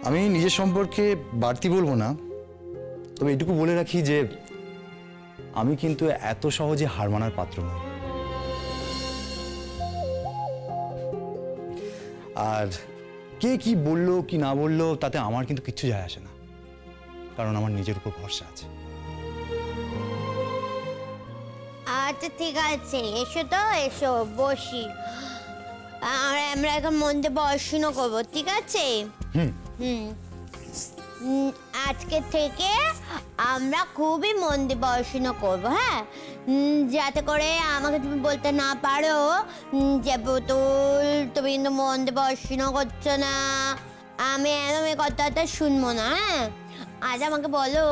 আমি নিজের সম্পর্কে বাড়তি বলবো না, তবে এটুকু বলে রাখি যে আমি কিন্তু এত সহজে হার মানার পাত্র নই। আর কে কি বললো কি না বললো তাতে আমার কিন্তু কিচ্ছু যায় আসে না, কারণ আমার নিজের উপর ভরসা আছে। আচ্ছা ঠিক আছে, এসো তো, এসো বসি। আর আমরা এখন মধ্যে পড়াশুনো করবো, ঠিক আছে? আজকে থেকে আমরা খুবই মন দিয়ে পড়াশুনো করবো, হ্যাঁ? যাতে করে আমাকে তুমি বলতে না পারো যে পুতুল তুমি কিন্তু মন দিয়ে পড়াশুনো করছো না, আমি একদম এই কথাটা শুনবো না, হ্যাঁ? আজ আমাকে বলো,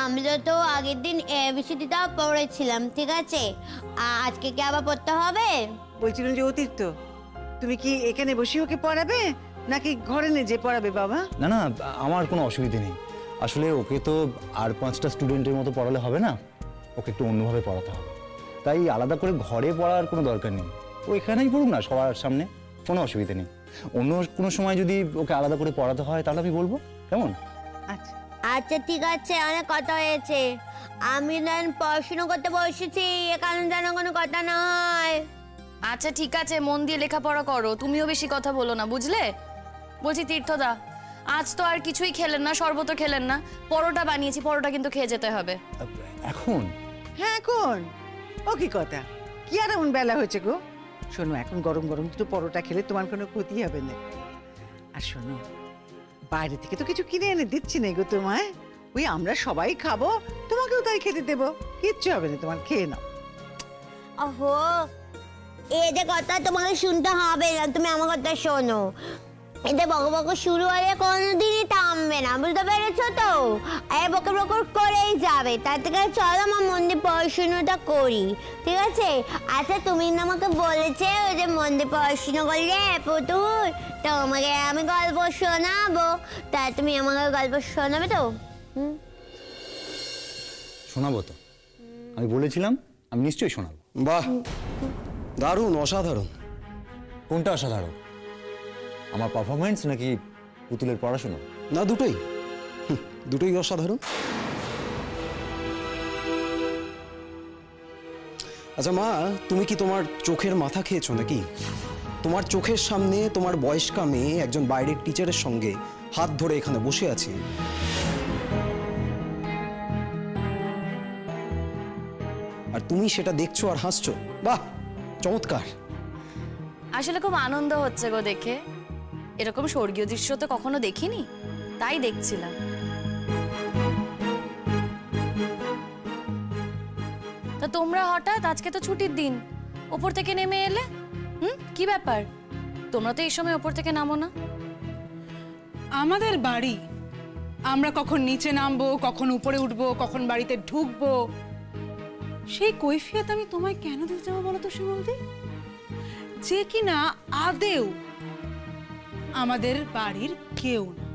আমরা তো আগের দিন ABCDটাও পড়েছিলাম, ঠিক আছে? আজকে কি আবার পড়তে হবে? বলছিলাম যে অতীর্থ, তুমি কি এখানে বসে ওকে পড়াবে নাকি ঘরে নিয়ে যে পড়াবে বাবা? না না, আমার কোনো অসুবিধে নেই। আসলে ওকে তো আর 5টা স্টুডেন্টের মতো পড়ালে হবে না, ওকে একটু অন্যভাবে পড়াতে হবে। তাই আলাদা করে ঘরে পড়ার কোনো দরকার নেই, ও এখানেই পড়ুক না সবার সামনে, কোনো অসুবিধা নেই। অন্য কোনো সময় যদি ওকে আলাদা করে পড়াতে হয় তাহলে আমি বলবো, কেমন? আচ্ছা আচ্ছা ঠিক আছে, অনেক কথা হয়েছে, আমি পড়াশুনো করতে বসেছি, এখানে যেন কোনো কথা না হয়। আচ্ছা ঠিক আছে, মন দিয়ে লেখাপড়া করো, তুমিও বেশি কথা বলো না, বুঝলে? বলছি তীর্থদা, আজ তো আর কিছুই খেলেন না, শরবতও খেলেন না, পরোটা বানিয়েছি, পরোটা কিন্তু খেয়ে যেতে হবে। এখন? হ্যাঁ এখন। ও কি কথা, কি আর এমন বেলা হয়েছে গো? শোনো, এখন গরম গরম দুটো পরোটা খেলে তোমার কোনো ক্ষতি হবে না। আর শোনো, বাইরে থেকে তো কিছু কিনে এনে দিচ্ছি না গো তোমায়, ওই আমরা সবাই খাবো, তোমাকেও তাই খেতে দেবো, কিচ্ছু হবে না তোমার, খেয়ে নাও। ওহো, এদের কথা তোমাকে শুনতে হবে না, তুমি আমার কথা শোনো। এতে বকবক শুরু হলে কোনোদিনই থামবে না, বুঝতে পেরেছো তো? বকর বকর করেই যাবে, তার থেকে চলো আমার মন দিয়ে পড়াশুনোটা করি, ঠিক আছে? আচ্ছা তুমি না আমাকে বলেছে ওই যে মন দিয়ে পড়াশুনো করলে পুতুল তোমাকে আমি গল্প শোনাবো, তা তুমি আমাকে গল্প শোনাবে তো? শোনাবো তো, আমি বলেছিলাম আমি নিশ্চয়ই শোনাবো। বাহ, দারুণ, অসাধারণ। কোনটা অসাধারণ, আমার পারফরমেন্স নাকি পুতুলের পড়াশোনা? না, দুটোই, দুটোই অসাধারণ। আচ্ছা মা, তুমি কি তোমার চোখের মাথা খেয়েছো নাকি? তোমার চোখের সামনে তোমার বয়স্কা মেয়ে একজন বাইরের টিচারের সঙ্গে হাত ধরে এখানে বসে আছে, আর তুমি সেটা দেখছো আর হাসছো। বাহ, চমৎকার। আসলে খুব আনন্দ হচ্ছে গো দেখে, এরকম স্বর্গীয় দৃশ্য তো কখনো দেখিনি, তাই দেখছিলাম। তা তোমরা হঠাৎ, আজকে তো ছুটির দিন, ওপর থেকে নেমে এলে, কি ব্যাপার? তোমরা তো এই সময় ওপর থেকে নামো না। আমাদের বাড়ি, আমরা কখন নিচে নামবো, কখন উপরে উঠবো, কখন বাড়িতে ঢুকবো, সেই কৈফিয়ত আমি তোমায় কেন দিতে যাবো বলো তো শিমুলদি? যে কিনা আদেও আমাদের বাড়ির কেউ না,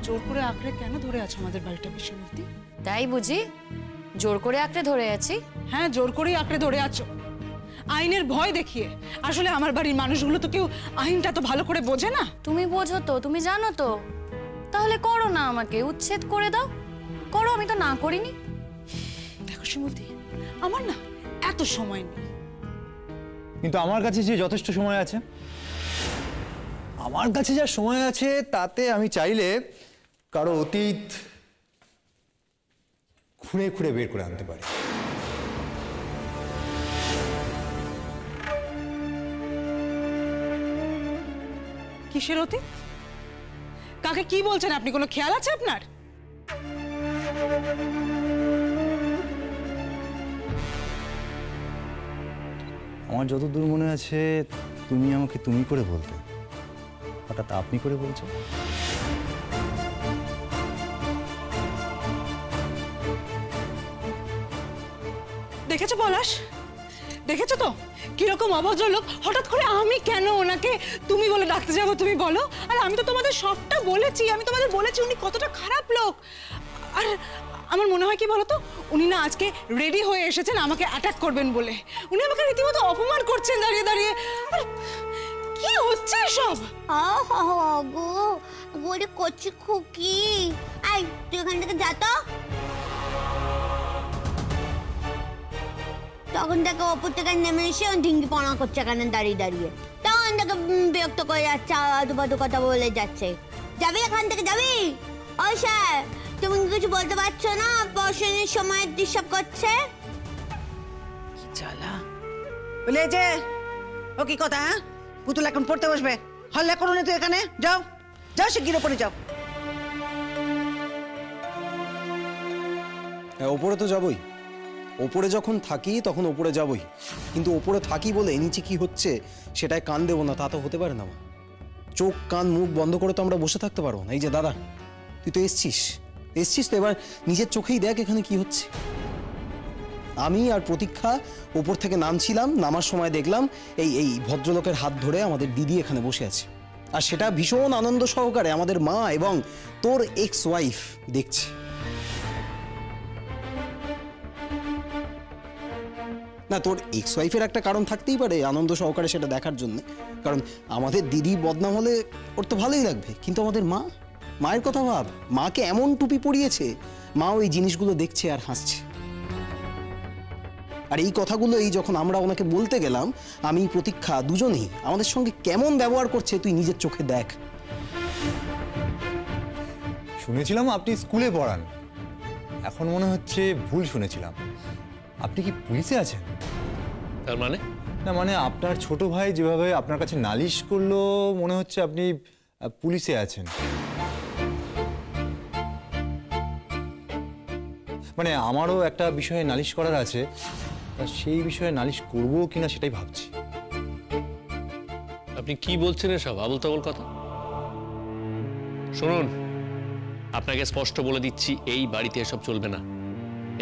জোর করে আঁকড়ে কেন ধরে আছো আমাদের বাড়িটা শিমুলদি? তাই বুঝি জোর করে আঁকড়ে ধরে আছি? হ্যাঁ, জোর করেই আঁকড়ে ধরে আছো, আইনের ভয় দেখিয়ে। আসলে আমার বাড়ির মানুষগুলো তো কেউ আইনটা তো ভালো করে বোঝে না। তুমি বোঝো তো, তুমি জানো তো, তাহলে করো না, আমাকে উচ্ছেদ করে দাও, করো, আমি তো না করিনি। দেখো শিমুলদি, আমার না এত সময় নেই। কিন্তু আমার কাছে যে যথেষ্ট সময় আছে, আমার কাছে যা সময় আছে তাতে আমি চাইলে কারো অতীত খুঁড়ে খুঁড়ে বের করে আনতে পারি। কিসের অতীত? কাকে কি বলছেন আপনি? কোনো খেয়াল আছে আপনার? আমার যতদূর মনে আছে তুমি আমাকে তুমি করে বলতে, হঠাৎ আপনি করে বলছো। দেখেছো পলাশ, দেখেছো তো কিরকম অভদ্র লোক, হঠাৎ করে আমি কেন ওনাকে তুমি বলে ডাকতে যাবো তুমি বলো? আর আমি তো তোমাদের সবটা বলেছি, আমি তোমাদের বলেছি উনি কতটা খারাপ লোক। আর আমার মনে হয় কি বলতো, উনি না আজকে রেডি হয়ে এসেছেন আমাকে অ্যাটাক করবেন বলে, উনি আমাকে রীতিমতো অপমান করছেন দাঁড়িয়ে দাঁড়িয়ে। আর কি হচ্ছে সব? গো গোরে কচি খুকি, আই তুই এখান থেকে যা তো। তখন থেকে ওপর থেকে নেমে এসে ঢিঙ্গি পড়া করছে এখানে দাঁড়িয়ে দাঁড়িয়ে। তখন থেকে বিরক্ত করে যাচ্ছে, আদু কথা বলে যাচ্ছে। যাবি এখান থেকে, যাবি? ও স্যার, তুমি কিছু বলতে পারছো না? পড়াশোনার সময় ডিস্টার্ব করছে। কি জ্বালা। বলে যে ও কি কথা, হ্যাঁ? পুতুল এখন পড়তে বসবে, হল্লা করো না তুই এখানে। যাও যাও, সে গিরে পড়ে যাও। হ্যাঁ, ওপরে তো যাবই। ওপরে যখন থাকি তখন ওপরে যাবই, কিন্তু ওপরে থাকি বলে নিচে কি হচ্ছে সেটাই কান দেবো না, তা তো হতে পারে না। চোখ কান মুখ বন্ধ করে তো আমরা বসে থাকতে পারবো না। এই যে দাদা, তুই তো এসছিস তো এবার নিজের চোখেই দেখ এখানে কি হচ্ছে। আমি আর প্রতীক্ষা ওপর থেকে নামছিলাম, নামার সময় দেখলাম এই ভদ্রলোকের হাত ধরে আমাদের দিদি এখানে বসে আছে, আর সেটা ভীষণ আনন্দ সহকারে আমাদের মা এবং তোর এক্স ওয়াইফ দেখছে। না, তোর এক্স ওয়াইফের একটা কারণ থাকতেই পারে আনন্দ সহকারে সেটা দেখার জন্য, কারণ আমাদের দিদি বদনাম হলে ওর তো ভালোই লাগবে, কিন্তু আমাদের মায়ের কথা ভাব, মাকে এমন টুপি পরিয়েছে, মা ওই জিনিসগুলো দেখছে আর হাসছে। আর এই কথাগুলো যখন আমরা ওনাকে বলতে গেলাম, আমি প্রতীক্ষা দুজনেই আমাদের সঙ্গে কেমন ব্যবহার করছে তুই নিজের চোখে দেখ। শুনেছিলাম আপনি স্কুলে পড়ান, এখন মনে হচ্ছে ভুল শুনেছিলাম। আপনি কি পুলিশে আছেন? তার মানে? না মানে আপনার ছোট ভাই যেভাবে আপনার কাছে নালিশ করলো, মনে হচ্ছে আপনি পুলিশে আছেন। মানে আমারও একটা বিষয়ে নালিশ করার আছে, সেই বিষয়ে নালিশ করবো কিনা সেটাই ভাবছি। আপনি কি বলছেন এসব আবল তাবল কথা? শুনুন, আপনাকে স্পষ্ট বলে দিচ্ছি, এই বাড়িতে এসব চলবে না,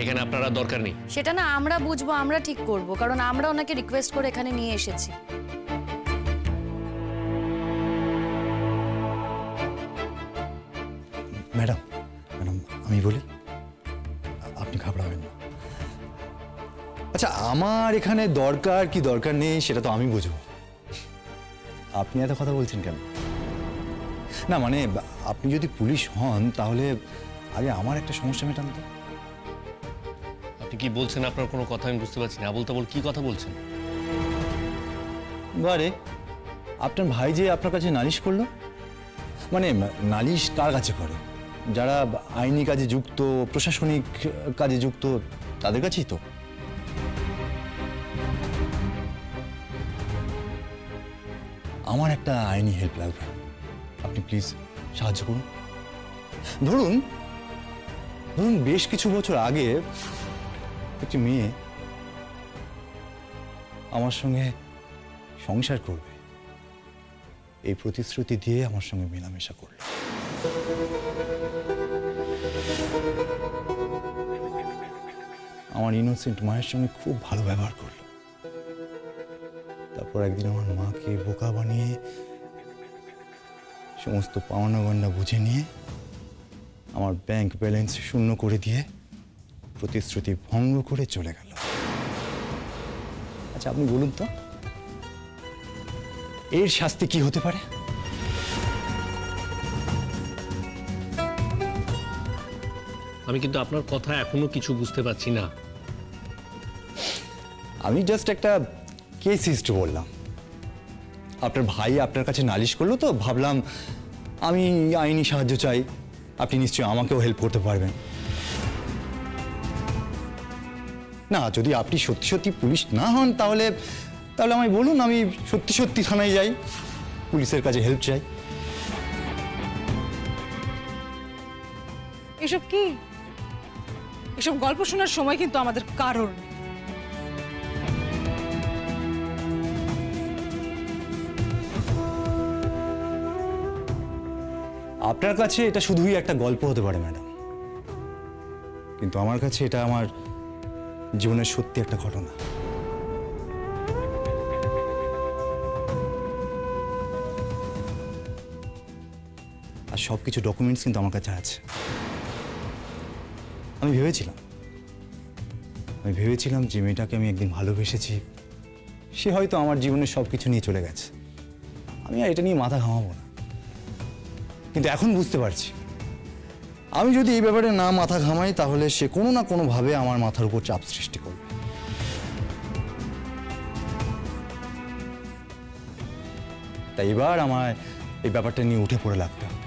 এখানে আপনারা দরকার নেই। সেটা না আমরা বুঝবো, আমরা ঠিক করব, কারণ আমরা ওনাকে রিকোয়েস্ট করে এখানে নিয়ে এসেছি। ম্যাডাম আমি বলি, আপনি ঘাবড়াবেন না। আচ্ছা, আমার এখানে দরকার কি দরকার নেই সেটা তো আমি বুঝবো, আপনি এত কথা বলছেন কেন? না মানে আপনি যদি পুলিশ হন তাহলে আগে আমার একটা সমস্যা মেটান তো। আপনি কি বলছেন? আপনার কোনো কথা আমি বুঝতে পারছি না। আবল তাবল কি কথা বলছেন? বারে, আপনার ভাই যে আপনার কাছে নালিশ করলো, মানে নালিশ কার কাছে করে? যারা আইনি কাজে যুক্ত, প্রশাসনিক কাজে যুক্ত, তাদের কাছেই তো। আমার একটা আইনি হেল্প লাগবে, আপনি প্লিজ সাহায্য করুন। ধরুন বেশ কিছু বছর আগে একটি মেয়ে আমার সঙ্গে সংসার করবে এই প্রতিশ্রুতি দিয়ে আমার সঙ্গে মেলামেশা করলো। আমার ইনোসেন্ট মায়ের সঙ্গে খুব ভালো ব্যবহার করলো। তারপর একদিন আমার মাকে বোকা বানিয়ে সমস্ত পাওনা গন্ডা বুঝে নিয়ে আমার ব্যাংক ব্যালেন্স শূন্য করে দিয়ে প্রতিশ্রুতি ভঙ্গ করে চলে গেল। আচ্ছা আপনি বলুন তো, এর শাস্তি কি হতে পারে? আমি কিন্তু আপনার কথা এখনো কিছু বুঝতে পারছি না। আমি জাস্ট একটা কেস হিস্ট্রি বললাম। আপনার ভাই আপনার কাছে নালিশ করলো তো ভাবলাম আমি আইনি সাহায্য চাই, আপনি নিশ্চয়ই আমাকেও হেল্প করতে পারবেন। না, যদি আপনি সত্যি সত্যি পুলিশ না হন তাহলে আমায় বলুন, আমি সত্যি সত্যি থানায় যাই, পুলিশের কাছে হেল্প চাই। এসব কি? এসব গল্প শোনার সময় কিন্তু আমাদের কারোর নেই। আপনার কাছে এটা শুধুই একটা গল্প হতে পারে ম্যাডাম, কিন্তু আমার কাছে এটা আমার জীবনের সত্যি একটা ঘটনা। আর সবকিছু ডকুমেন্টস কিন্তু আমার কাছে আছে। আমি ভেবেছিলাম যে মেয়েটাকে আমি একদিন ভালোবেসেছি, সে হয়তো আমার জীবনের সবকিছু নিয়ে চলে গেছে, আমি আর এটা নিয়ে মাথা ঘামাবো না। কিন্তু এখন বুঝতে পারছি, আমি যদি এই ব্যাপারে না মাথা ঘামাই তাহলে সে কোনো না কোনোভাবে আমার মাথার উপর চাপ সৃষ্টি করবে। তাই এবার আমার এই ব্যাপারটা নিয়ে উঠে পড়ে লাগতে হবে।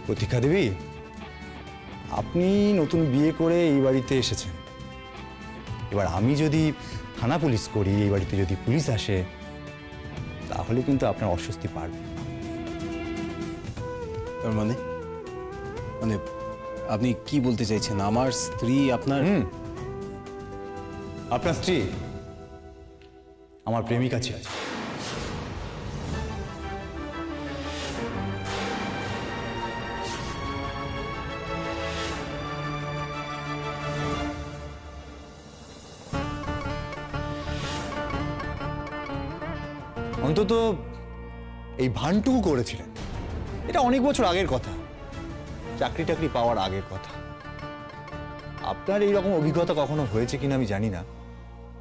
প্রতীক্ষা দেবী, আপনি নতুন বিয়ে করে এই বাড়িতে এসেছেন, এবার আমি যদি থানা পুলিশ করি, এই বাড়িতে যদি পুলিশ আসে, তাহলে কিন্তু আপনার অস্বস্তি বাড়বে। তার মানে মানে আপনি কি বলতে চাইছেন? আমার স্ত্রী আপনার আপনার স্ত্রী আমার প্রেমিকা ছিল। অন্তত এই ভানটুকু করেছিলেন, এটা অনেক বছর আগের কথা, চাকরি টাকরি পাওয়ার আগের কথা। আপনার এইরকম অভিজ্ঞতা কখনো হয়েছে কিনা আমি জানি না,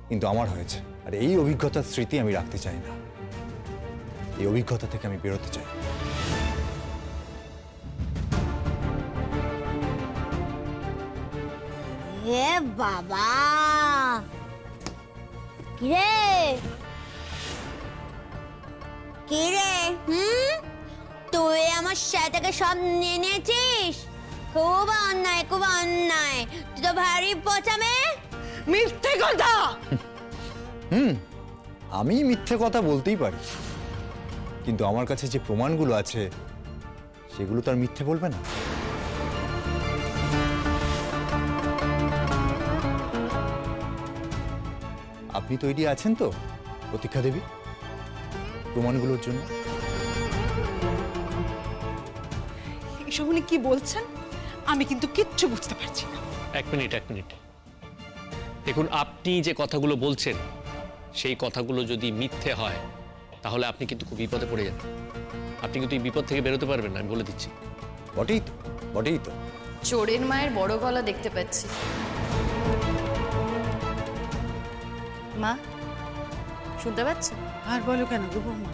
কিন্তু আমার হয়েছে। আর এই অভিজ্ঞতার স্মৃতি আমি রাখতে চাই না, এই অভিজ্ঞতা থেকে আমি বেরোতে চাই। হে বাবা, কিরে কিরে, তুই আমার সাথে সব নিয়ে নিয়েছিস? খুব অন্যায়, খুব অন্যায়। তুই তো ভারী পচামে। মিথ্যে কথা। আমি মিথ্যে কথা বলতেই পারি, কিন্তু আমার কাছে যে প্রমাণগুলো আছে সেগুলো তো আর মিথ্যে বলবে না। আপনি তৈরি আছেন তো প্রতীক্ষা দেবী প্রমাণগুলোর জন্য? এসব উনি কি বলছেন আমি কিন্তু কিচ্ছু বুঝতে পারছি না। এক মিনিট। দেখুন, আপনি যে কথাগুলো বলছেন সেই কথাগুলো যদি মিথ্যে হয় তাহলে আপনি কিন্তু খুব বিপদে পড়ে যাবেন। আপনি কিন্তু এই বিপদ থেকে বেরোতে পারবেন না, আমি বলে দিচ্ছি। বটেই তো। চোরের মায়ের বড় গলা দেখতে পাচ্ছি। মা, শুনতে পাচ্ছ? আর বলো কেন গো বৌমা?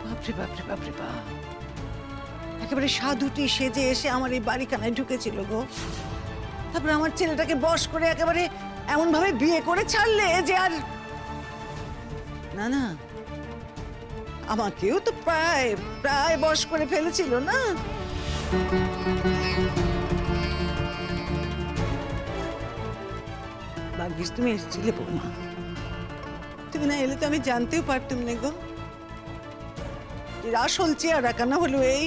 বাপরে বাপরে বাপরে বাপ, একেবারে সাধুটি সেজে এসে আমার এই বাড়িখানায় ঢুকেছিল গো। তারপরে আমার ছেলেটাকে বশ করে একেবারে এমন ভাবে বিয়ে করে ছাড়লে যে আর না না, আমাকেও তো প্রায় প্রায় বশ করে ফেলেছিল না। ভাগ্যিস তুমি এসেছিলে বৌমা, তুমি না এলে তো আমি জানতেও পারতাম না গো এর আসল চেহারা কেন হলো এই।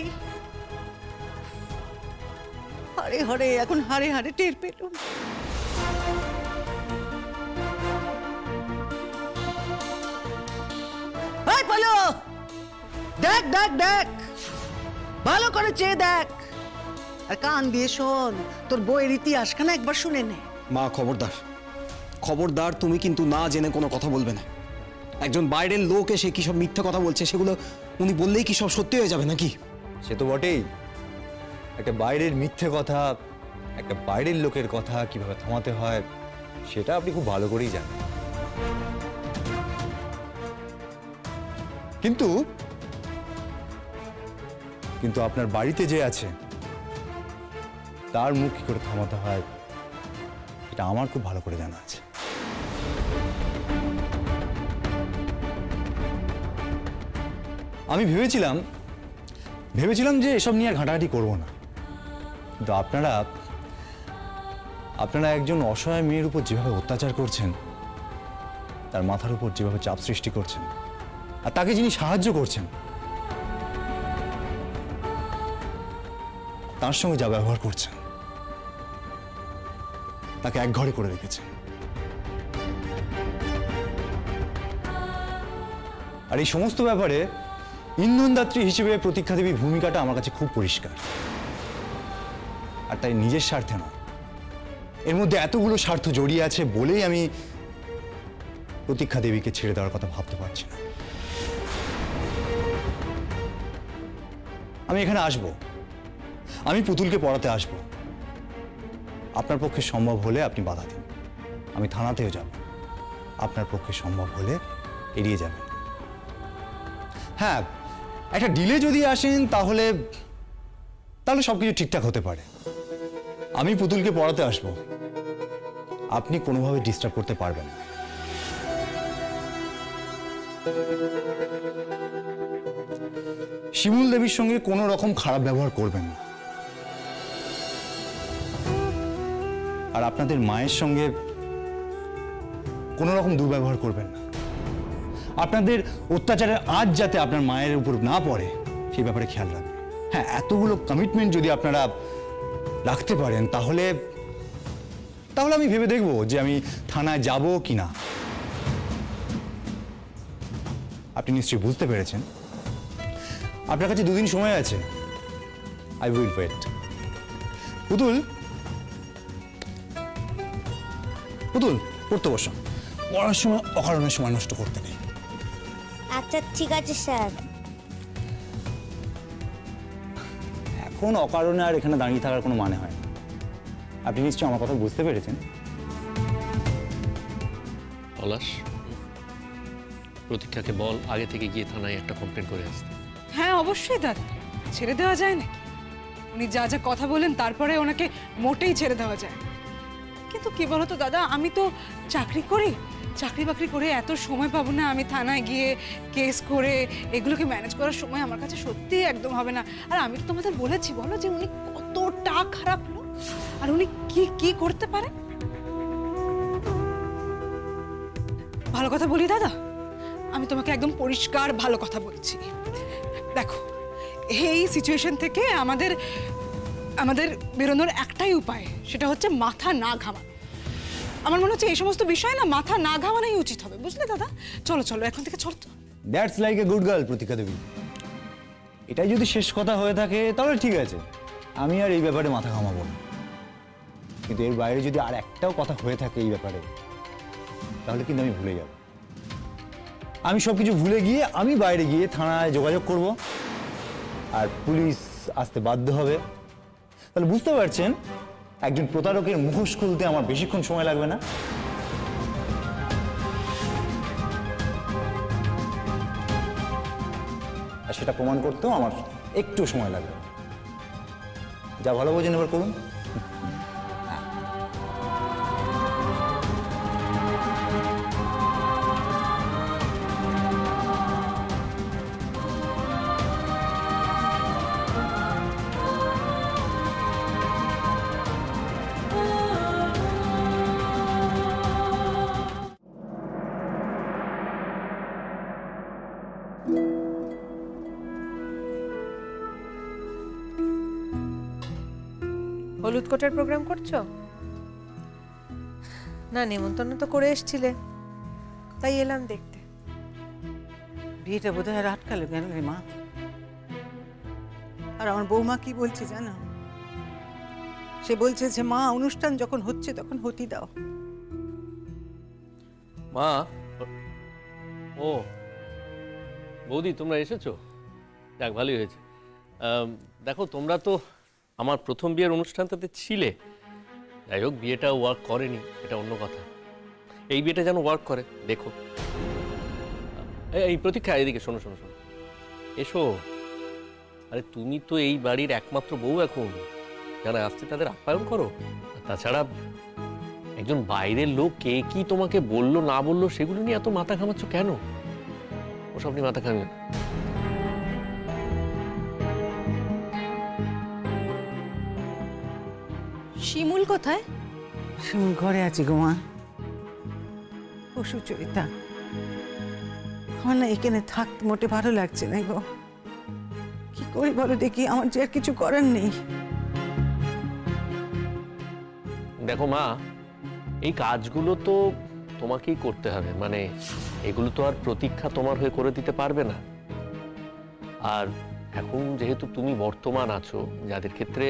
হারে হারে এখন হারে হারে টের পেলুম। এই বলো, দেখ দেখ দেখ, ভালো করে চেয়ে দেখ, আর কান দিয়ে শোন, তোর বইয়ের ইতিহাসখানা একবার শুনে নে। মা খবরদার, খবরদার, তুমি কিন্তু না জেনে কোনো কথা বলবে না। একজন বাইরের লোক এসে কি সব মিথ্যা কথা বলছে, সেগুলো উনি বললেই কি সব সত্যি হয়ে যাবে নাকি? সে তো বটেই, একটা বাইরের মিথ্যে কথা, একটা বাইরের লোকের কথা কিভাবে থামাতে হয় সেটা আপনি খুব ভালো করেই জানেন। কিন্তু কিন্তু আপনার বাড়িতে যে আছে তার মুখ কি করে থামাতে হয় এটা আমার খুব ভালো করে জানা আছে। আমি ভেবেছিলাম যে এসব নিয়ে আর ঘাঁটাঘাঁটি করবো না, কিন্তু আপনারা একজন অসহায় মেয়ের উপর যেভাবে অত্যাচার করছেন, তার মাথার উপর যেভাবে চাপ সৃষ্টি করছেন, আর তাকে যিনি সাহায্য করছেন তার সঙ্গে যা ব্যবহার করছেন, তাকে একঘরে করে রেখেছেন। আর এই সমস্ত ব্যাপারে ইন্ধনদাত্রী হিসেবে প্রতীক্ষা দেবীর ভূমিকাটা আমার কাছে খুব পরিষ্কার, আর তাই নিজের স্বার্থে নয়, এর মধ্যে এতগুলো স্বার্থ জড়িয়ে আছে বলেই আমি প্রতীক্ষা দেবীকে ছেড়ে দেওয়ার কথা ভাবতে পারছি না। আমি এখানে আসব, আমি পুতুলকে পড়াতে আসব, আপনার পক্ষে সম্ভব হলে আপনি বাধা দিন, আমি থানাতেও যাব, আপনার পক্ষে সম্ভব হলে এড়িয়ে যাবেন। হ্যাঁ, একটা ডিলে যদি আসেন তাহলে সব কিছু ঠিকঠাক হতে পারে। আমি পুতুলকে পড়াতে আসবো, আপনি কোনোভাবে ডিস্টার্ব করতে পারবেন না। শিমুল দেবীর সঙ্গে কোনো রকম খারাপ ব্যবহার করবেন না, আর আপনাদের মায়ের সঙ্গে কোনো রকম দুর্ব্যবহার করবেন না। আপনাদের অত্যাচারের আজ যাতে আপনার মায়ের উপর না পড়ে সেই ব্যাপারে খেয়াল রাখবেন। হ্যাঁ, এতগুলো কমিটমেন্ট যদি আপনারা রাখতে পারেন তাহলে আমি ভেবে দেখব যে আমি থানায় যাব কি না। আপনি নিশ্চয়ই বুঝতে পেরেছেন। আপনার কাছে 2 দিন সময় আছে। I will wait. পুতুল পড়তে বসো। পড়ার সময় অকারণে সময় নষ্ট করতে নেই। আচ্ছা ঠিক আছে স্যার। এখন অকারণে আর এখানে দাঁড়িয়ে থাকার কোনো মানে হয় না। আপনি নিশ্চয়ই আমার কথা বুঝতে পেরেছেন। পলাশ, প্রতীক্ষাকে বল আগে থেকে গিয়ে থানায় একটা কমপ্লেন করে আসতে। হ্যাঁ অবশ্যই দাদা, ছেড়ে দেওয়া যায় নাকি? উনি যা যা কথা বলেন তারপরে ওনাকে মোটেই ছেড়ে দেওয়া যায় না। কিন্তু কি বলতো দাদা, আমি তো চাকরি করি, চাকরি বাকরি করে এত সময় পাবো না আমি থানায় গিয়ে কেস করে এগুলোকে ম্যানেজ করার সময় আমার কাছে সত্যিই একদম হবে না। আর আমি তো তোমাদের বলেছি বলো যে উনি কতটা খারাপ লোক আর উনি কি কি করতে পারে। ভালো কথা বলি দাদা, আমি তোমাকে একদম পরিষ্কার ভালো কথা বলছি। দেখো, এই সিচুয়েশন থেকে আমাদের বেরোনোর একটাই উপায়, সেটা হচ্ছে মাথা না ঘামানো। আমার মনে হচ্ছে এই সমস্ত বিষয় না মাথা না ঘামানোই উচিত হবে, বুঝলে দাদা? চলো চলো এখন থেকে চলো। That's like a good girl প্রতীক্ষা দেবী। এটাই যদি শেষ কথা হয়ে থাকে তাহলে ঠিক আছে, আমি আর এই ব্যাপারে মাথা ঘামাবো না। কিন্তু এর বাইরে যদি আর একটাও কথা হয়ে থাকে এই ব্যাপারে, তাহলে কিন্তু আমি ভুলে যাব। আমি সবকিছু ভুলে গিয়ে আমি বাইরে গিয়ে থানায় যোগাযোগ করব, আর পুলিশ আসতে বাধ্য হবে। তাহলে বুঝতে পারছেন, একজন প্রতারকের মুখোশ খুলতে আমার বেশিক্ষণ সময় লাগবে না। আর সেটা প্রমাণ করতেও আমার একটু সময় লাগবে। যা ভালো বোঝেন এবার করুন। হলুদ কোটের প্রোগ্রাম করছো? না, নেমন্তন্ন তো করে এসেছিলে, তাই এলাম দেখতে। বিয়েটা বোধহয় আর আটকালো কেন রে মা? আর আমার বৌমা কি বলছে জানো? সে বলছে যে মা, অনুষ্ঠান যখন হচ্ছে তখন হতে দাও। মা, ও বৌদি তোমরা এসেছো? যাক, ভালোই হয়েছে। দেখো, তোমরা তো আমার প্রথম বিয়ের অনুষ্ঠানটাতে ছিলে। যাই হোক, বিয়েটা ওয়ার্ক করেনি, এটা অন্য কথা। এই বিয়েটা যেন ওয়ার্ক করে, দেখো। এই প্রতীক্ষা, এদিকে শোনো শোনো শোনো, এসো। আরে তুমি তো এই বাড়ির একমাত্র বউ এখন, যারা আসছে তাদের আপ্যায়ন করো। তাছাড়া একজন বাইরের লোক কে কি তোমাকে বললো না বললো সেগুলো নিয়ে এত মাথা ঘামাচ্ছ কেন? ওসব নিয়ে মাথা ঘামিও। শিমুল কোথায়? শিমুল ঘরে আছে গো মা। ও সুচরিতা, আমার না এখানে থাকতে মোটে ভালো লাগছে না গো। কি করি বলো দেখি, আমার যে আর কিছু করার নেই। দেখো মা, এই কাজগুলো তো তোমাকেই করতে হবে, মানে এগুলো তো আর প্রতীক্ষা তোমার হয়ে করে দিতে পারবে না। আর এখন যেহেতু তুমি বর্তমান আছো, যাদের ক্ষেত্রে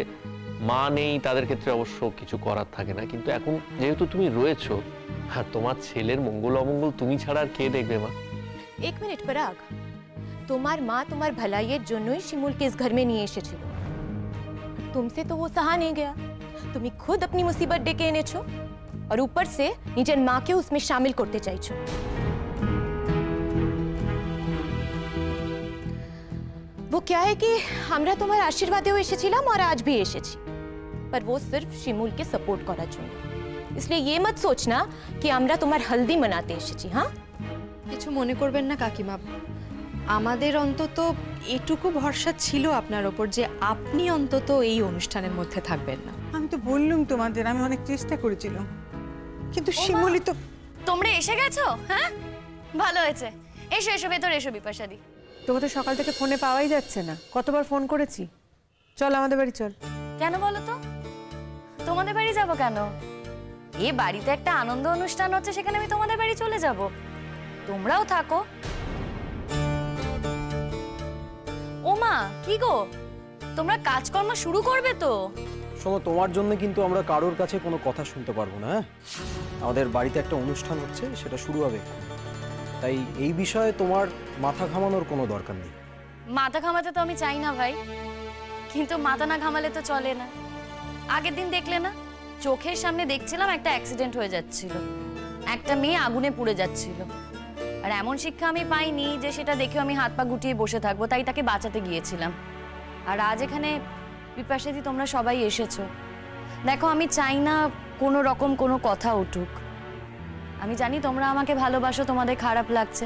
মা নেই তাদের ক্ষেত্রে অবশ্য কিছু করার থাকে না, কিন্তু এখন যেহেতু তুমি রয়েছো, আর তোমার ছেলের মঙ্গল অমঙ্গল তুমি ছাড়া আর কে দেখবে মা? एक मिनट पराग, তোমার মা তোমার ভলাইয়ের জন্যই শিমুলকে इस घर में নিয়ে এসেছিল। तुमसे तो वो सहा नहीं गया, তুমি खुद अपनी मुसीबत ডেকে এনেছো, और ऊपर से নিজের মাকে उसमें शामिल করতে চাইছো। वो क्या है कि আমরা তোমার আশীর্বাদেও এসেছিলাম और आज भी এসেছি पर वो सिर्फ শিমুল के सपोर्ट করার জন্য इसलिए ये मत सोचना कि আমরা তোমার হলদি মানাতে এসেছি হ্যাঁ কিছু মনে করবেন না কাকিমা, আমাদের অন্তত এটুকু ভরসা ছিল আপনার ওপর যে আপনি অন্তত এই অনুষ্ঠানের মধ্যে থাকবেন না। আমি তো বললুম তোমাদের, আমি অনেক চেষ্টা করেছিলাম, কিন্তু শিমুলি তো। তোমরা এসে গেছো? হ্যাঁ, ভালো হয়েছে। এসো এসো, ভেতর এসো বিপাশাদি। তোকে তো সকাল থেকে ফোনে পাওয়াই যাচ্ছে না, কতবার ফোন করেছি। চল আমাদের বাড়ি চল। কেন বলো তো? তোমাদের বাড়ি যাব কেন? এই বাড়িতে একটা আনন্দ অনুষ্ঠান হচ্ছে, সেখানে আমি তোমাদের বাড়ি চলে যাব। তোমরাও থাকো। ওমা, কি গো, তোমরা কাজকর্ম শুরু করবে তো? শোনো, তোমার জন্য কিন্তু আমরা কারোর কাছে কোনো কথা শুনতে পারবো না। হ্যাঁ, আমাদের বাড়িতে একটা অনুষ্ঠান হচ্ছে, সেটা শুরু হবে, তাই এই বিষয়ে তোমার মাথা ঘামানোর কোনো দরকার নেই। মাথা ঘামাতে তো আমি চাই না ভাই, কিন্তু মাথা না ঘামালে তো চলে না। আগের দিন দেখলে না, চোখের সামনে দেখছিলাম একটা অ্যাক্সিডেন্ট হয়ে যাচ্ছিল, একটা মেয়ে আগুনে পুড়ে যাচ্ছিল, আর এমন শিক্ষা আমি পাইনি যে সেটা দেখে আমি হাত পা গুটিয়ে বসে থাকবো, তাই তাকে বাঁচাতে গিয়েছিলাম। আর আজ এখানে বিপাশাদি তোমরা সবাই এসেছো। দেখো, আমি চাই না কোনো রকম কোনো কথা উঠুক। আমি জানি তোমরা আমাকে ভালোবাসো, তোমাদের খারাপ লাগছে,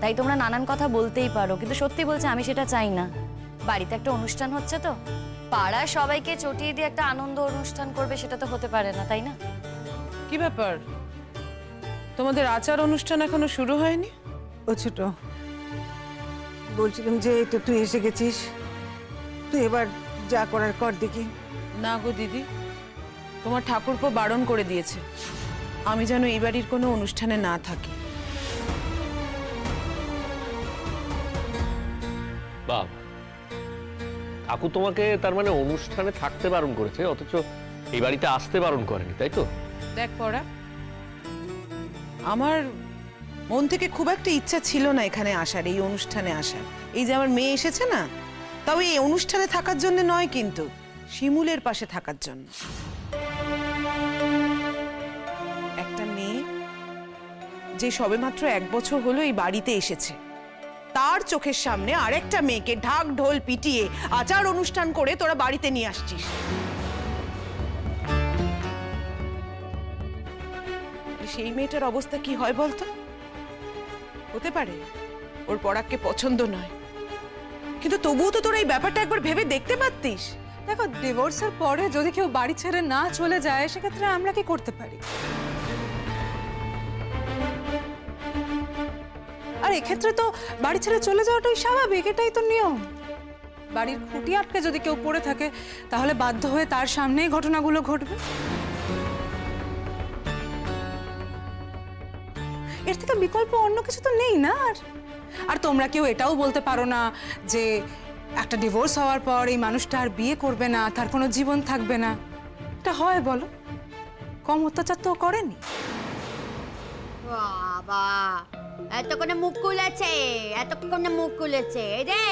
তাই তোমরা নানান কথা বলতেই পারো, কিন্তু সত্যি বলছে আমি সেটা চাই না। বাড়িতে একটা অনুষ্ঠান হচ্ছে তো, পাড়ার সবাইকে চটিয়ে দিয়ে একটা আনন্দ অনুষ্ঠান করবে, সেটা তো হতে পারে না, তাই না? কি ব্যাপার, তোমাদের আচার অনুষ্ঠান এখনো শুরু হয়নি? ও ছোট, বলছিলাম যে এই তো তুই এসে গেছিস, তুই এবার যা করার কর দেখি। না গো দিদি, তোমার ঠাকুরপো বারণ করে দিয়েছে আমি যেন এই বাড়ির কোনো অনুষ্ঠানে না থাকি। বাবা, কাকু তোমাকে তার মানে অনুষ্ঠানে থাকতে বারণ করেছে, অথচ এই বাড়িতে আসতে বারণ করেনি, তাই তো? দেখ পড়া, আমার মন থেকে খুব একটা ইচ্ছা ছিল না এখানে আসার, এই অনুষ্ঠানে আসার। এই যে আমার মেয়ে এসেছে না, তাও এই অনুষ্ঠানে থাকার জন্য নয়, কিন্তু শিমুলের পাশে থাকার জন্য। একটা মেয়ে যে সবেমাত্র 1 বছর হলো এই বাড়িতে এসেছে, তার চোখের সামনে আরেকটা মেয়েকে ঢাক ঢোল পিটিয়ে আচার অনুষ্ঠান করে তোরা বাড়িতে নিয়ে আসছিস। সেই মেয়েটার অবস্থা কি হয় বলতো? হতে পারে ওর পরাগকে পছন্দ নয়, কিন্তু তবুও তো তোরা এই ব্যাপারটা একবার ভেবে দেখতে পারতিস। দেখো, ডিভোর্সের পরে যদি কেউ বাড়ি ছেড়ে না চলে যায়, সেক্ষেত্রে আমরা কি করতে পারি? আর এক্ষেত্রে তো বাড়ি ছেড়ে চলে যাওয়াটাই স্বাভাবিক, এটাই তো নিয়ম। বাড়ির খুঁটি আটকে যদি কেউ পড়ে থাকে, তাহলে বাধ্য হয়ে তার সামনেই ঘটনাগুলো ঘটবে। এর থেকে বিকল্প অন্য কিছু তো নেই না। আর তোমরা কেউ এটাও বলতে পারো না যে একটা ডিভোর্স হওয়ার পর এই মানুষটা আর বিয়ে করবে না, তার কোনো জীবন থাকবে না। এটা হয় বলো? কম অত্যাচার তো করেনি। বাবা, এতক্ষণে মুখ খুলেছে, এতক্ষণে মুখ খুলেছে রে।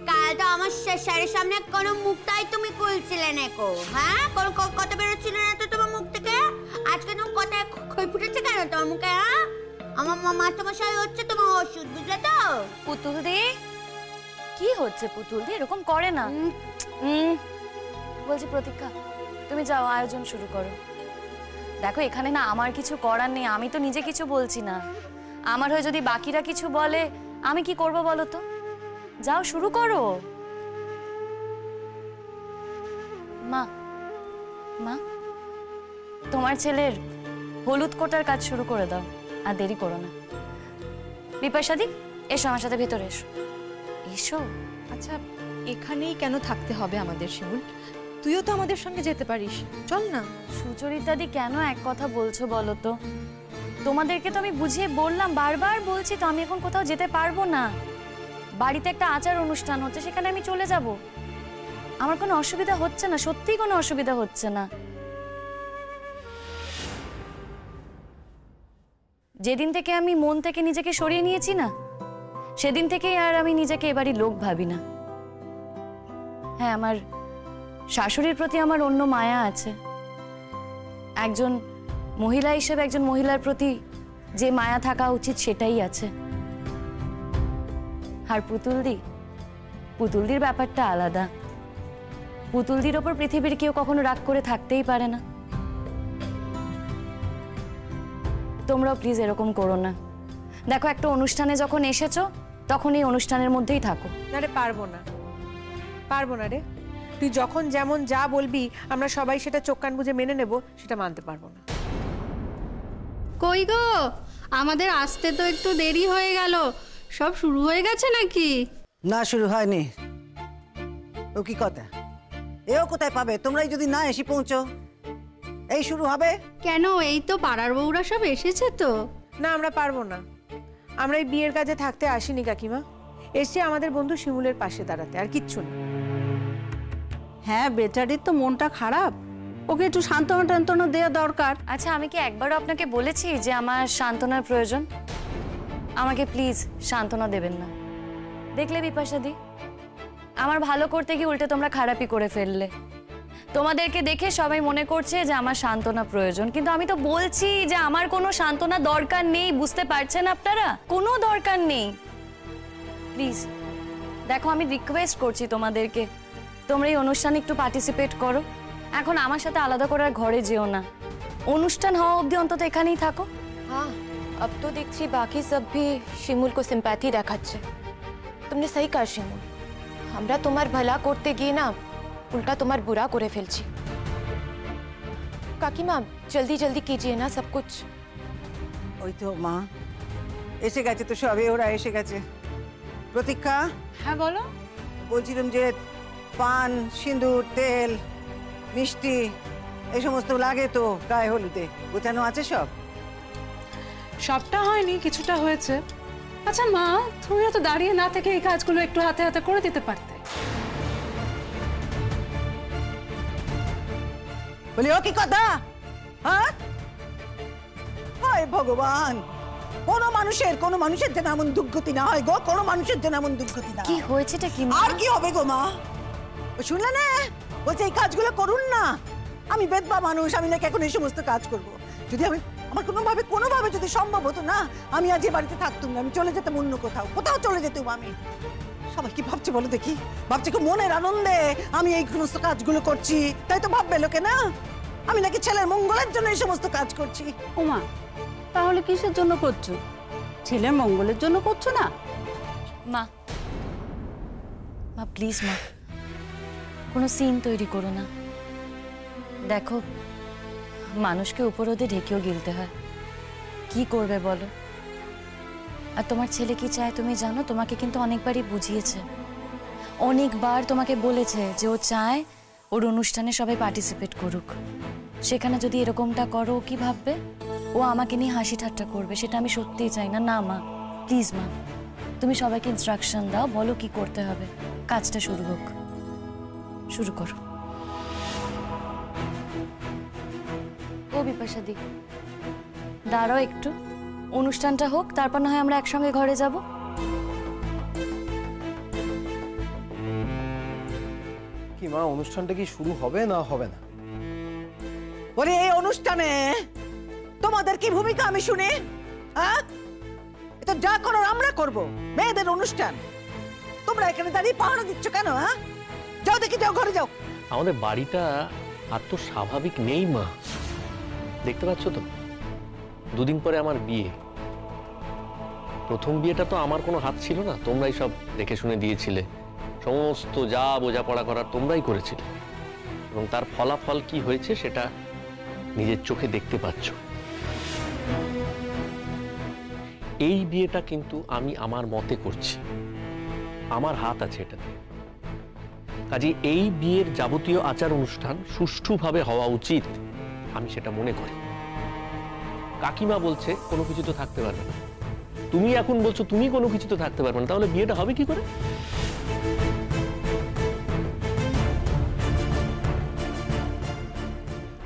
কাল তো আমার স্যারের সামনে কোনো মুখটাই তুমি খুলছিলে না কো। হ্যাঁ, কোনো কথা বেরোচ্ছিল না তো তোমার মুখ থেকে। আজকে তোমার কথা খই ফুটেছে কেন তোমার মুখে? হ্যাঁ, আমার মাস্টারমশাই হচ্ছে তোমার ওষুধ, বুঝলে তো? পুতুল দি, কি হচ্ছে পুতুল দি? এরকম করে না। বলছি প্রতীক্ষা, তুমি যাও, আয়োজন শুরু করো। দেখো, এখানে না আমার কিছু করার নেই, আমি তো নিজে কিছু বলছি না। আমার হয়ে যদি বাকিরা কিছু বলে, আমি কি করব বলো তো? যাও, শুরু করো। মা, মা, তোমার ছেলের হলুদ কোটার কাজ শুরু করে দাও, আর দেরি করো না। বিপাশাদি, এসো আমার সাথে ভেতরে এসো। এসো। আচ্ছা, এখানেই কেন থাকতে হবে আমাদের শিমুল? তুইও তো আমাদের সঙ্গে যেতে পারিস, চল না। সুচরিতাদি, কেন এক কথা বলছো বলো তো? তোমাদেরকে তো আমি বুঝিয়ে বললাম, বারবার বলছি তো, আমি এখন কোথাও যেতে পারবো না। বাড়িতে একটা আচার অনুষ্ঠান হচ্ছে, সেখানে আমি চলে যাব। আমার কোনো অসুবিধা হচ্ছে না, সত্যিই কোনো অসুবিধা হচ্ছে না। যেদিন থেকে আমি মন থেকে নিজেকে সরিয়ে নিয়েছি না, সেদিন থেকেই আর আমি নিজেকে এবারই লোক ভাবি না। হ্যাঁ, আমার শাশুড়ির প্রতি আমার অন্য মায়া আছে। একজন মহিলা হিসেবে একজন মহিলার প্রতি যে মায়া থাকা উচিত, সেটাই আছে। আর পুতুল দি, পুতুলদির ব্যাপারটা আলাদা। পুতুলদির ওপর পৃথিবীর কেউ কখনো রাগ করে থাকতেই পারে না। তোমরাও প্লিজ এরকম করো না। দেখো, একটা অনুষ্ঠানে যখন এসেছো তখন এই অনুষ্ঠানের মধ্যেই থাকো। না রে, পারবো না রে। তুই যখন যেমন যা বলবি আমরা সবাই সেটা চোখ কান বুঝে মেনে নেব, সেটা মানতে পারবো না। কই গো, আমাদের আসতে তো একটু দেরি হয়ে গেল। সব শুরু হয়ে গেছে নাকি? না, শুরু হয়নি। ও কি কথা, এও কোথায় পাবে? তোমরাই যদি না এসে পৌঁছো, এই শুরু হবে কেন? এই তো পাড়ার বউরা সব এসেছে তো। না, আমরা পারবো না। আমরা এই বিয়ের কাজে থাকতে আসিনি কাকিমা, এসে আমাদের বন্ধু শিমুলের পাশে দাঁড়াতে, আর কিচ্ছু না। হ্যাঁ, বেচারির তো মনটা খারাপ, ওকে একটু সান্ত্বনা টান্তনা দেওয়া দরকার। আচ্ছা, আমি কি একবারও আপনাকে বলেছি যে আমার সান্ত্বনার প্রয়োজন? আমাকে প্লিজ সান্ত্বনা দেবেন না। দেখলে বিপাশাদি, আমার ভালো করতে গিয়ে উল্টে তোমরা খারাপই করে ফেললে। তোমাদেরকে দেখে সবাই মনে করছে যে আমার সান্ত্বনা প্রয়োজন, কিন্তু আমি তো বলছি যে আমার কোনো সান্ত্বনা দরকার নেই। বুঝতে পারছেন আপনারা? কোনো দরকার নেই। প্লিজ দেখো, আমি রিকোয়েস্ট করছি তোমাদেরকে, তোমরা এই অনুষ্ঠানে একটু পার্টিসিপেট করো। এখন আমার সাথে আলাদা করে আর ঘরে যেও না। অনুষ্ঠান হওয়া অবধি অন্তত এখানেই থাকো। हाँ, अब तो देखছি बाकी सब भी শিমুল को सिंपैथी দেখাচ্ছে। तुमने सही कहा শিমুল, আমরা তোমার ভালো করতে গিয়ে না उल्टा তোমার बुरा করে ফেলছি। কাকিমা, জলদি জলদি कीजिए ना सब कुछ। ওই তো মা এসে গেছে, তো সবে ওরা এসে গেছে। প্রতীক্ষা, হ্যাঁ বলো। বলছিলাম যে পান, সিঁদুর, তেল, মিষ্টি এই সমস্ত লাগে তো গায়ে হলুদে, গোছানো আছে সব? সবটা হয়নি, কিছুটা হয়েছে। আচ্ছা মা, তুমিও তো দাঁড়িয়ে না থেকে এই কাজগুলো একটু হাতে হাতে করে দিতে পারতে। বলি ও কি কথা, হ্যাঁ? হায় ভগবান, কোনো মানুষের যেন এমন দুর্গতি না হয় গো, কোনো মানুষের যেন এমন দুর্গতি না। কি হয়েছেটা কি? আর কি হবে গো মা? শুনলে না, বলছে এই কাজগুলো করুন না। আমি বেদবা মানুষ, আমি নাকি এখন এই সমস্ত কাজ করব? যদি আমার কোনোভাবে যদি সম্ভব হতো না, আমি আজ এ বাড়িতে থাকতুম না, আমি চলে যেতাম অন্য কোথাও চলে যেতাম আমি। সবাই কি ভাবছে বলো দেখি? ভাবছে কি মনের আনন্দে আমি এই সমস্ত কাজগুলো করছি, তাই তো ভাববে লোকে না আমি নাকি ছেলের মঙ্গলের জন্য এই সমস্ত কাজ করছি। ওমা, তাহলে কিসের জন্য করছো? ছেলের মঙ্গলের জন্য করছো না? মা প্লিজ মা, কোনো সিন তৈরি করো না। দেখো, মানুষকে উপরোধে ঢেকেও গিলতে হয়, কি করবে বলো? আর তোমার ছেলে কি চায় তুমি জানো? তোমাকে কিন্তু অনেকবারই বুঝিয়েছে, অনেকবার তোমাকে বলেছে যে ও চায় ওর অনুষ্ঠানে সবাই পার্টিসিপেট করুক। সেখানে যদি এরকমটা করো, কি ভাববে? ও আমাকে নিয়ে হাসি ঠাট্টা করবে, সেটা আমি সত্যিই চাই না। না মা, প্লিজ মা, তুমি সবাইকে ইনস্ট্রাকশন দাও, বলো কি করতে হবে, কাজটা শুরু হোক। শুরু করো। ও বিপাশাদি, দাঁড়াও একটু, অনুষ্ঠানটা হোক, তারপর না হয় আমরা একসঙ্গে ঘরে যাব। কি মা, অনুষ্ঠানটা কি শুরু হবে না হবে না? বলি এই অনুষ্ঠানে তোমাদের কি ভূমিকা আমি শুনি? হ্যাঁ, এটা যা করার আমরা করব, মেয়েদের অনুষ্ঠান। তোমরা এখানে দাঁড়িয়ে পাহারা দিচ্ছ কেন? হ্যাঁ, যাও দেখি, যাও ঘরে যাও। আমাদের বাড়িটা আর তো স্বাভাবিক নেই মা, দেখতে পাচ্ছ তো। দুদিন পরে আমার বিয়ে। প্রথম বিয়েটা তো আমার কোনো হাত ছিল না, তোমরাই সব দেখে শুনে দিয়েছিলে, সমস্ত যা বোঝাপড়া করার তোমরাই করেছিলে, এবং তার ফলাফল কি হয়েছে সেটা নিজের চোখে দেখতে পাচ্ছ। এই বিয়েটা কিন্তু আমি আমার মতে করছি, আমার হাত আছে এটাতে। কাজে এই বিয়ের যাবতীয় আচার অনুষ্ঠান সুষ্ঠুভাবে হওয়া উচিত, আমি সেটা মনে করি। কাকিমা বলছে কোনো কিছু তো থাকতে পারবে না, তুমি এখন বলছো তুমি কোনো কিছু তো থাকতে পারবে না, তাহলে বিয়েটা হবে কি করে?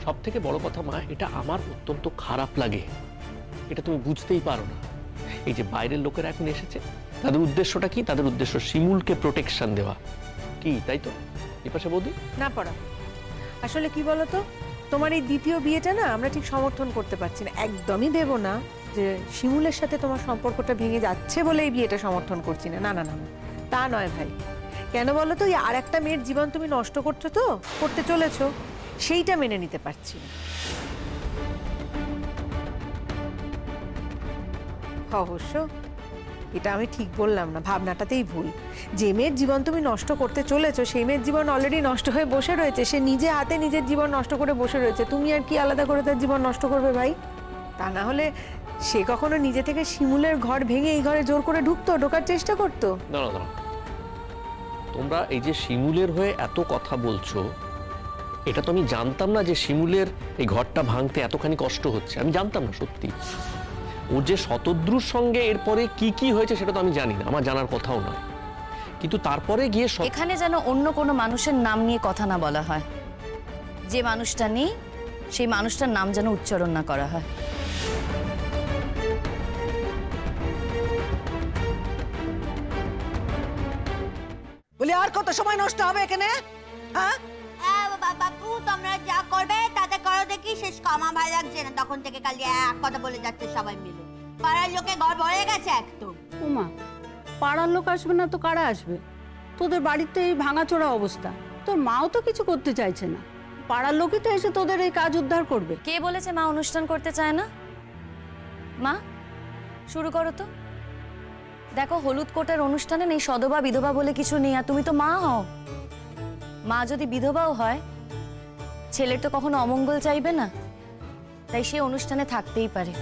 সব থেকে বড় কথা মা, এটা আমার অত্যন্ত খারাপ লাগে, এটা তুমি বুঝতেই পারো না। এই যে বাইরের লোকেরা এখন এসেছে, তাদের উদ্দেশ্যটা কি? তাদের উদ্দেশ্য শিমুলকে প্রোটেকশন দেওয়া, কি তাই তো বিপাশা বৌদি? না পড়া, আসলে কি বলতো, তোমার এই দ্বিতীয় বিয়েটা না আমরা ঠিক সমর্থন করতে পারছি না, একদমই দেব না যে শিমুলের সাথে তোমার সম্পর্কটা ভেঙে যাচ্ছে বলে এই বিয়েটা সমর্থন করছি না। না না না, তা নয় ভাই, কেন বলো তো, আর একটা মেয়ের জীবন তুমি নষ্ট করতে চলেছো, সেইটা মেনে নিতে পারছি না। অবশ্য এটা আমি ঠিক বললাম না, ভাবনাটাতেই ভুল। যে মেয়ের জীবন তুমি নষ্ট করতে চলেছো সেই মেয়ের জীবন অলরেডি নষ্ট হয়ে বসে রয়েছে, সে নিজে হাতে নিজের জীবন নষ্ট করে বসে রয়েছে, তুমি আর কি আলাদা করে তার জীবন নষ্ট করবে ভাই? তা না হলে সে কখনো নিজে থেকে শিমুলের ঘর ভেঙে এই ঘরে জোর করে ঢোকার চেষ্টা করতো? না, তোমরা এই যে শিমুলের হয়ে এত কথা বলছো, এটা তো আমি জানতাম না যে শিমুলের এই ঘরটা ভাঙতে এতখানি কষ্ট হচ্ছে। আমি জানতাম না সত্যি। ওর যে শতদ্রুর সঙ্গে এরপরে কি কি হয়েছে সেটা তো আমি জানি না, আমার জানার কথাও নয়। কিন্তু তারপরে গিয়ে এখানে যেন অন্য কোনো মানুষের নাম নিয়ে কথা না বলা হয়। যে মানুষটা নেই সেই মানুষটার নাম যেন উচ্চারণ না করা হয়। বলি আর কত সময় নষ্ট হবে এখানে? হ্যাঁ বাপু, তোমরা যা করবে তাতে করো দেখি। শেষ কমা ভালো লাগছে না, তখন থেকে খালি এক কথা বলে যাচ্ছে সবাই মিলে। পাড়ার লোকে ঘর ভরে গেছে একদম। ওমা, পাড়ার লোক আসবে না তো কারা আসবে? তোদের বাড়িতে এই ভাঙাচোরা অবস্থা, তোর মাও তো কিছু করতে চাইছে না, পাড়ার লোকই তো এসে তোদের এই কাজ উদ্ধার করবে। কে বলেছে মা অনুষ্ঠান করতে চায় না? মা শুরু করো তো। দেখো, হলুদ কোটের অনুষ্ঠানে নেই সদবা বিধবা বলে কিছু নেই, আর তুমি তো মা হও। মা যদি বিধবাও হয়, ছেলের তো কখনো অমঙ্গল চাইবে না, তাই সে অনুষ্ঠানে থাকতেই পারে।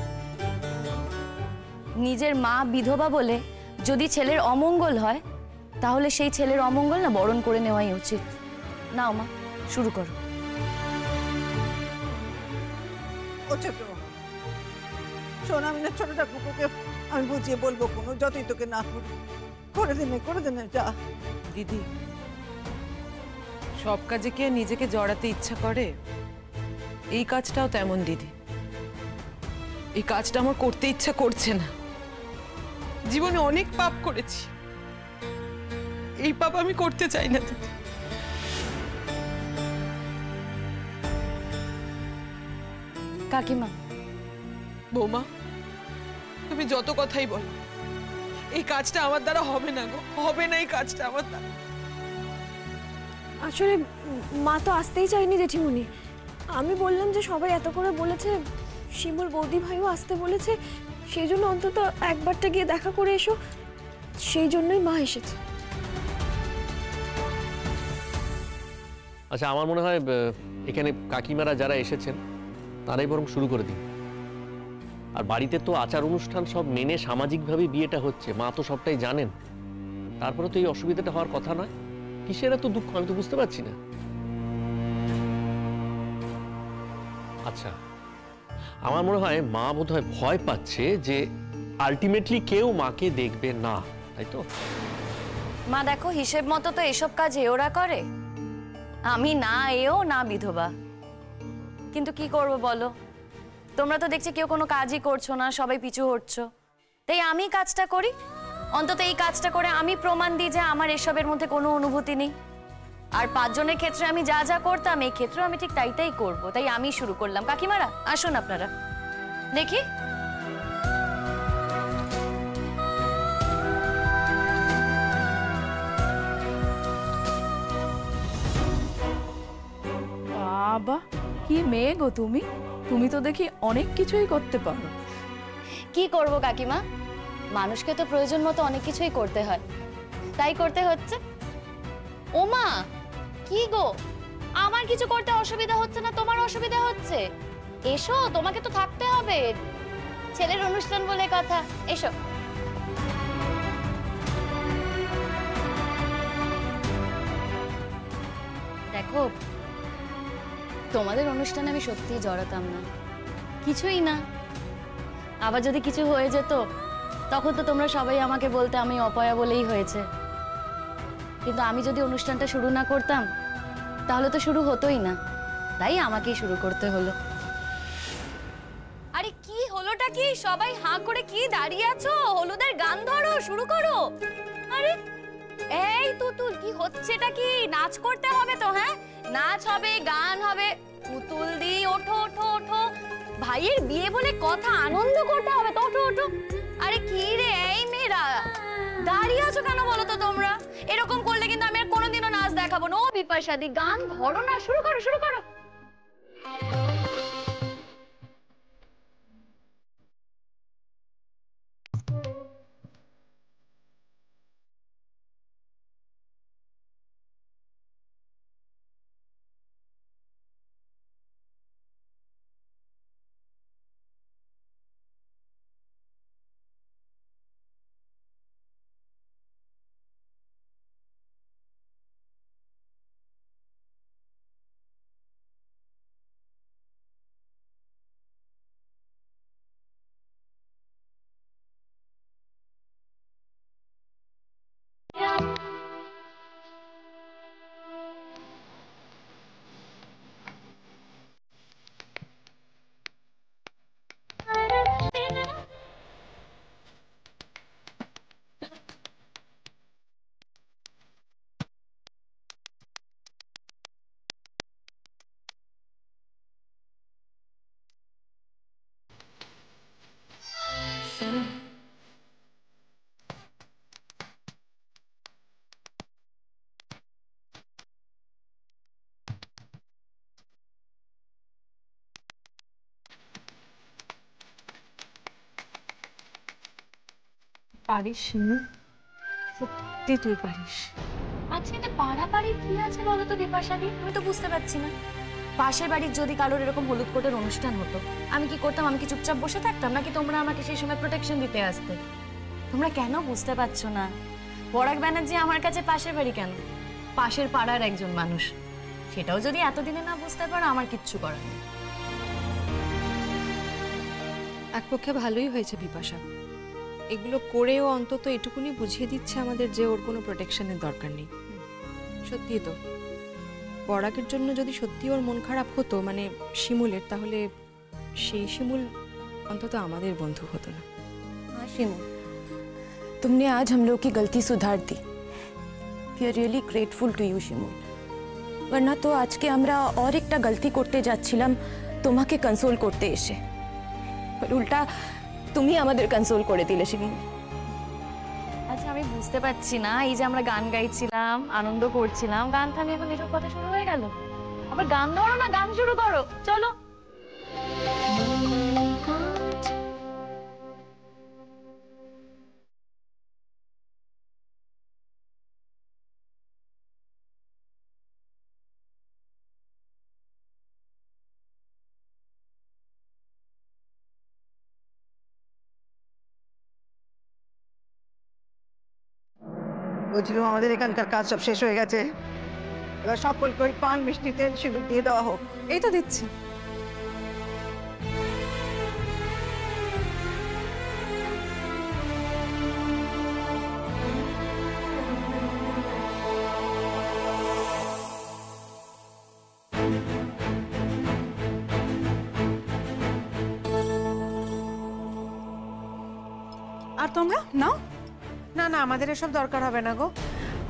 নিজের মা বিধবা বলে যদি ছেলের অমঙ্গল হয়, তাহলে সেই ছেলের অমঙ্গল না বরণ করে নেওয়াই উচিত। নাও মা, শুরু করো। ও ছোট শোন, আমি না ছোটটা কুকুরকে আমি বুঝিয়ে বলবো, কোনো যতই তোকে না করে দেনে যা। দিদি, সব কাজে কি নিজেকে জড়াতে ইচ্ছা করে? এই কাজটাও তেমন দিদি। এই কাজটা আমার করতে ইচ্ছা করছে না। জীবনে অনেক পাপ করেছি, এই পাপ আমি করতে চাই না দিদি। কাকিমা, বৌমা, তুমি যত কথাই বলো, এই কাজটা আমার দ্বারা হবে না গো, হবে না এই কাজটা আমার দ্বারা। আসলে মা তো আসতেই চাইনি জেঠিমণি। আমি বললাম যে সবাই এত করে বলেছে, শিমুল বৌদি ভাইও আসতে বলেছে, সেই জন্য অন্তত একবারটা গিয়ে দেখা করে এসো, সেই জন্যই মা এসেছে। আচ্ছা, আমার মনে হয় এখানে কাকিমারা যারা এসেছেন তারাই বরং শুরু করে দিন। আর বাড়িতে তো আচার অনুষ্ঠান সব মেনে সামাজিকভাবে বিয়েটা হচ্ছে, মা তো সবটাই জানেন। তারপরে তো এই অসুবিধাটা হওয়ার কথা নয়। কিসের এত দুঃখ আমি তো বুঝতে পারছি না। আচ্ছা, আমার মনে হয় মা বোধহয় ভয় পাচ্ছে যে আলটিমেটলি কেউ মাকে দেখবে না, তাই তো? মা দেখো, হিসেব মতো তো এসব কাজ ওরা করে। আমি না এও না বিধবা, কিন্তু কি করব বলো? তোমরা তো দেখছি কেউ কোনো কাজই করছো না, সবাই পিছু হটছো। তাই আমি কাজটা করি, অন্তত এই কাজটা করে আমি প্রমাণ দিই যে আমার এসবের মধ্যে কোনো অনুভূতি নেই। আর 5 জনের ক্ষেত্রে আমি যা যা করতাম, এই ক্ষেত্রে আমি ঠিক তাই করব। তাই আমি শুরু করলাম। কাকিমারা আসুন আপনারা, দেখি। বাবা, কি মেয়ে গো তুমি! তুমি তো দেখি অনেক কিছুই করতে পারো। কি করব কাকিমা, মানুষকে তো প্রয়োজন মতো অনেক কিছুই করতে হয়, তাই করতে হচ্ছে। ওমা, কি গো, আমার কিছু করতে অসুবিধা হচ্ছে না, তোমার অসুবিধা হচ্ছে? এসো, তোমাকে তো থাকতে হবে, ছেলের অনুষ্ঠান বলে কথা। এসো। দেখো, তোমাদের অনুষ্ঠানে আমি সত্যিই জড়াতাম না, কিছুই না। আবার যদি কিছু হয়ে যেত, তখন তো তোমরা সবাই আমাকে বলতে আমি অপয়া বলেই হয়েছে। কিন্তু আমি যদি অনুষ্ঠানটা শুরু না করতাম, তাহলে তো শুরু হতোই না, তাই আমাকেই শুরু করতে হলো। আরে কি হলোটা কি? সবাই হাঁ করে কি দাঁড়িয়ে আছো? হলুদের গান ধরো, শুরু করো। আরে এই তুতুল, কি হচ্ছেটা কি? নাচ করতে হবে তো? হ্যাঁ, নাচ হবে, গান হবে। পুতুল দি, ওঠো ওঠো ওঠো, ভাইয়ের বিয়ে বলে কথা, আনন্দ করতে হবে তো, ওঠো ওঠো। আরে কি রে এই মেয়েরা, দাঁড়িয়ে আছো কেন বলো তো তোমরা? এরকম করলে কিন্তু আমি দেখাবো নো বিপাশাদি, গান ধরো না, শুরু করো শুরু করো। পারিস না, সত্যি তুই পারিস। আচ্ছা এটা পাড়াপাড়ি কি আছে বলো তো বিপাশাদি? আমি তো বুঝতে পারছি না। পাশের বাড়ির যদি কারোর এরকম হলুদ কোটের অনুষ্ঠান হতো, আমি কি করতাম? আমি কি চুপচাপ বসে থাকতাম, নাকি তোমরা আমাকে সেই সময় প্রোটেকশন দিতে আসতে? তোমরা কেন বুঝতে পারছো না? পরাগ ব্যানার্জি আমার কাছে পাশের বাড়ি কেন, পাশের পাড়ার একজন মানুষ। সেটাও যদি এতদিনে না বুঝতে পারো, আমার কিচ্ছু করার নেই। এক পক্ষে ভালোই হয়েছে বিপাশা, এগুলো করেও অন্তত এটুকুনি বুঝিয়ে দিচ্ছে আমাদের যে ওর কোনো প্রোটেকশনের দরকার নেই। সত্যি তো, পরাগের জন্য যদি সত্যি ওর মন খারাপ হতো, মানে শিমুলের, তাহলে সেই শিমুল অন্তত আমাদের বন্ধু হতো না। हाँ शिमू, तुमने आज हम लोग की गलती सुधार दी। We are really grateful to you Shimu. वरना तो आज के আমরা और একটা গলতি করতে যাচ্ছিলাম তোমাকে কনসোল করতে এসে, আর উল্টা তুমি আমাদের কনসোল করে দিলে শিমু। আচ্ছা আমি বুঝতে পারছি না, এই যে আমরা গান গাইছিলাম, আনন্দ করছিলাম, গান থামিয়ে এখন এসব কথা শুরু হয়ে গেল। আবার গান ধরো না, গান শুরু করো, চলো। বলছিলাম আমাদের এখানকার কাজ সব শেষ হয়ে গেছে, এবার সকলকে ওই পান মিষ্টি তেল সিঁদুর দিয়ে দেওয়া হোক। এই তো দিচ্ছি। আর তোমরা নাও। না না, আমাদের এসব দরকার হবে না গো।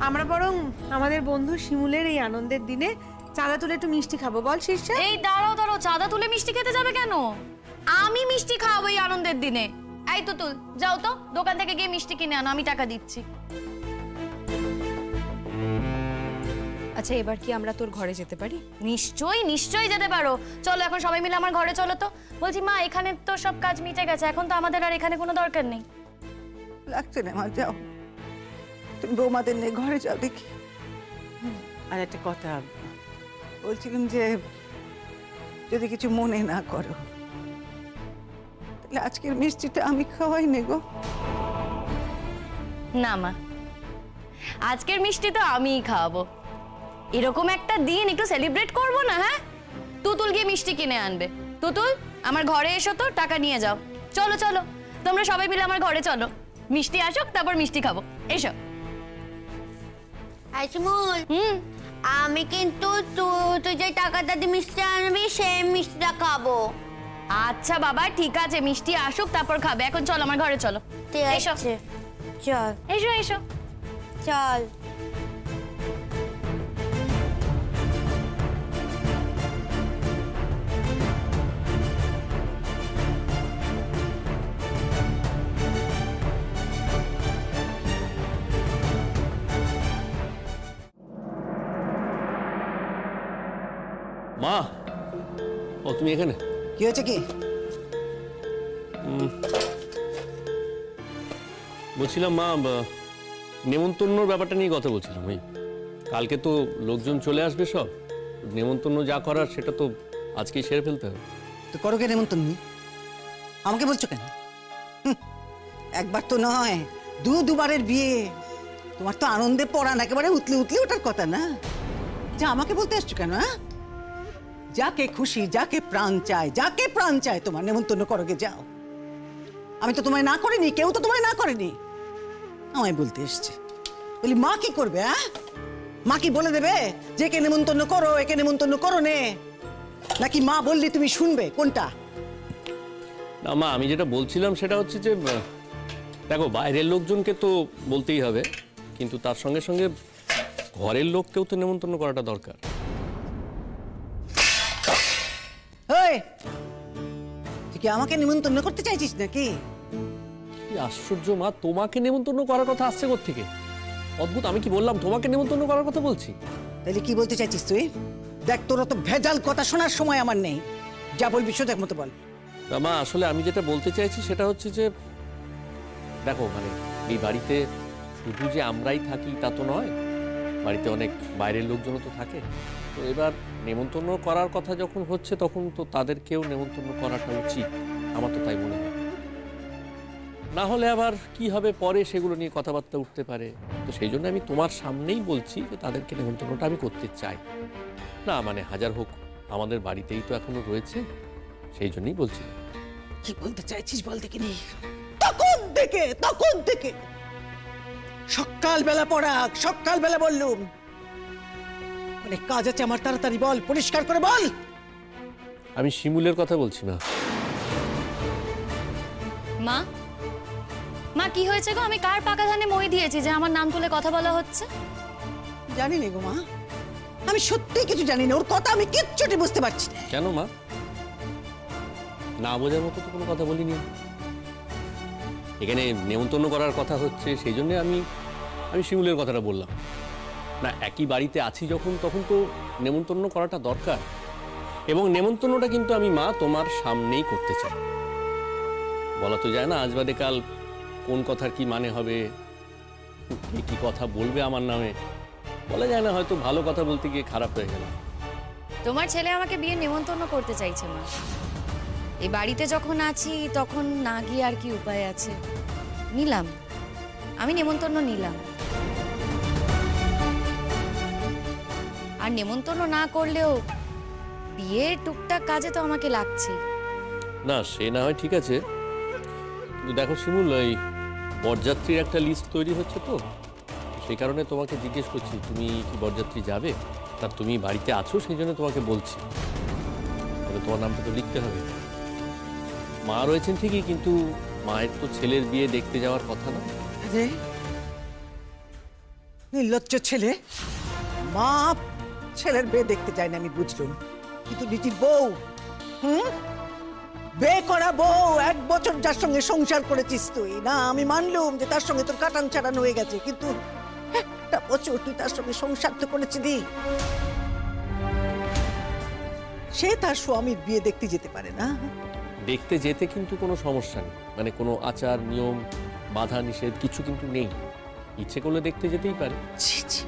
আমরা বরং আমাদের বন্ধু শিমুলের এই আনন্দের দিনে চাঁদা তুলে একটু মিষ্টি খাবো, বল শীর্ষে? এই দাঁড়াও দাঁড়াও, চাঁদা তুলে মিষ্টি খেতে যাবে কেন? আমি মিষ্টি খাওয়াবো এই আনন্দের দিনে। এই তুতুল, যাও তো দোকান থেকে গিয়ে মিষ্টি কিনে আনো, আমি টাকা দিচ্ছি। আচ্ছা এবার কি আমরা তোর ঘরে যেতে পারি? নিশ্চয়ই নিশ্চয়ই যেতে পারো। চলো এখন সবাই মিলে আমার ঘরে চলো তো। বলছি মা, এখানে তো সব কাজ মিটে গেছে, এখন তো আমাদের আর এখানে কোনো দরকার নেই। লাগছে না মা, যাও তুমি বৌমাদের নিয়ে ঘরে যাও দেখি। আর একটা কথা বলছিলাম যে যদি কিছু মনে না করো, তাহলে আজকের মিষ্টিটা আমি খাওয়াই নে গো। না মা, আজকের মিষ্টি তো আমিই খাওয়াবো। এরকম একটা দিন একটু সেলিব্রেট করবো না? হ্যাঁ, তুতুল গিয়ে মিষ্টি কিনে আনবে। তুতুল আমার ঘরে এসো তো, টাকা নিয়ে যাও। চলো চলো, তোমরা সবাই মিলে আমার ঘরে চলো, মিষ্টি আসুক তারপর মিষ্টি খাবো। এসো। শিমুল, আমি কিন্তু তুই যে টাকাটা দিয়ে মিষ্টি আনবি সেই মিষ্টিটা খাবো। আচ্ছা বাবা ঠিক আছে, মিষ্টি আসুক তারপর খাবে। এখন চলো আমার ঘরে চলো। ঠিক এসো আছে, চল। এসো এসো চল। মা, ও তুমি এখানে? কি হয়েছে কি? বলছিলাম মা, নেমন্তন্নর ব্যাপারটা নিয়ে কথা বলছিলাম। ওই কালকে তো লোকজন চলে আসবে সব, নেমন্তন্ন যা করার সেটা তো আজকেই সেরে ফেলতে হবে। তো করো কে নেমন্তন্ন? আমাকে বলছো কেন? একবার তো নয়, দুবারের বিয়ে। তোমার তো আনন্দে পড়ান একেবারে উতলে উতলে ওঠার কথা না? যা আমাকে বলতে আসছো কেন? হ্যাঁ, যাকে খুশি, যাকে প্রাণ চায় তোমার নেমন্তন্ন করো গে, যাও। আমি তো তোমায় না করিনি, কেউ তো তোমায় না করেনি। আমায় বলতে এসছে। বলি মা কি করবে? হ্যাঁ, মা কি বলে দেবে যে একে নেমন্তন্ন করো, একে নেমন্তন্ন করো নে? নাকি মা বললি তুমি শুনবে? কোনটা? না মা, আমি যেটা বলছিলাম সেটা হচ্ছে যে দেখো, বাইরের লোকজনকে তো বলতেই হবে, কিন্তু তার সঙ্গে সঙ্গে ঘরের লোককেও তো নেমন্তন্ন করাটা দরকার। তুই কি আমাকে নেমন্তন্ন করতে চাইছিস নাকি? কি আশ্চর্য মা, তোমাকে নেমন্তন্ন করার কথা আসছে কোত্থেকে? অদ্ভুত। আমি কি বললাম তোমাকে নেমন্তন্ন করার কথা বলছি? তাহলে কি বলতে চাইছিস তুই? দেখ, তোর তো ভেজাল কথা শোনার সময় আমার নেই। যা বলবি সোজা মতো বল। মা, আসলে আমি যেটা বলতে চাইছি সেটা হচ্ছে যে দেখো, মানে এই বাড়িতে শুধু যে আমরাই থাকি তা তো নয়, বাড়িতে অনেক বাইরের লোকজনও তো থাকে। তো এবার নেমন্তন্ন করার কথা যখন হচ্ছে তখন তো তাদেরকেও নেমন্তন্ন করাটা উচিত, আমার তো তাই মনে হয়। না হলে আবার কি হবে পরে, সেগুলো নিয়ে কথাবার্তা উঠতে পারে। তো সেই জন্য আমি তোমার সামনেই বলছি যে তাদেরকে নেমন্তন্নটা আমি করতে চাই না। মানে হাজার হোক আমাদের বাড়িতেই তো এখনো রয়েছে, সেই জন্যই বলছি। কি বলতে চাইছিস বল দেখিনি? তখন থেকে সকালবেলা পড়াক, সকালবেলা বললুম অনেক কাজ আছে আমার, তাড়াতাড়ি বল, পরিষ্কার করে বল। আমি শিমুলের কথা বলছি না। মা, মা কি হয়েছে গো? আমি কার পাকা ধানে মই দিয়েছি যে আমার নাম তুলে কথা বলা হচ্ছে? জানি না গো মা, আমি সত্যি কিছু জানি না। ওর কথা আমি কিচ্ছুটি বুঝতে পারছি না। কেন মা? না বোঝার মতো তো কোনো কথা বলিনি। এখানে নেমন্তন্ন করার কথা হচ্ছে, সেই জন্য আমি শিমুলের কথাটা বললাম না। একই বাড়িতে আছি যখন, তখন তো নেমন্তন্ন করাটা দরকার। এবং নেমন্তন্নটা কিন্তু আমি মা তোমার সামনেই করতে চাই। বলা তো যায় না আজ বাদে কাল কোন কথার কি মানে হবে, কে কি কথা বলবে আমার নামে, বলা যায় না। হয়তো ভালো কথা বলতে গিয়ে খারাপ হয়ে গেল। তোমার ছেলে আমাকে বিয়ে নেমন্তন্ন করতে চাইছে মা। এই বাড়িতে যখন আছি তখন না গিয়ে আর কি উপায় আছে? নিলাম, আমি নেমন্তন্ন নিলাম। আর নেমন্তন্ন না করলেও বিয়ে টুকটাক কাজে তো আমাকে লাগছে। না সে না হয় ঠিক আছে, কিন্তু দেখো শিমুল, এই বরযাত্রীর একটা লিস্ট তৈরি হচ্ছে, তো সেই কারণে তোমাকে জিজ্ঞেস করছি তুমি কি বরযাত্রী যাবে? তা তুমি বাড়িতে আছো সেই জন্য তোমাকে বলছি। তোমার নামটা তো লিখতে হবে। মা রয়েছেন ঠিকই, কিন্তু মায়ের তো ছেলের বিয়ে দেখতে যাওয়ার কথা না। নির্লজ্জ ছেলে, মা ছেলের বিয়ে দেখতে যায় না আমি বুঝলাম, কিন্তু নিজের বউ, বিয়ে করা বউ, 1 বছর যার সঙ্গে সংসার করেছিস তুই, না আমি মানলুম যে তার সঙ্গে তোর কাটান ছাড়ানো হয়ে গেছে, কিন্তু 1 বছর তুই তার সঙ্গে সংসার তো করেছিলি। সে তার স্বামীর বিয়ে দেখতে যেতে পারে না? দেখতে যেতে কিন্তু কোনো সমস্যা নেই, মানে কোনো আচার নিয়ম বাধা নিষেধ কিছু কিন্তু নেই। ইচ্ছে করলে দেখতে যেতেই পারে। ছি ছি,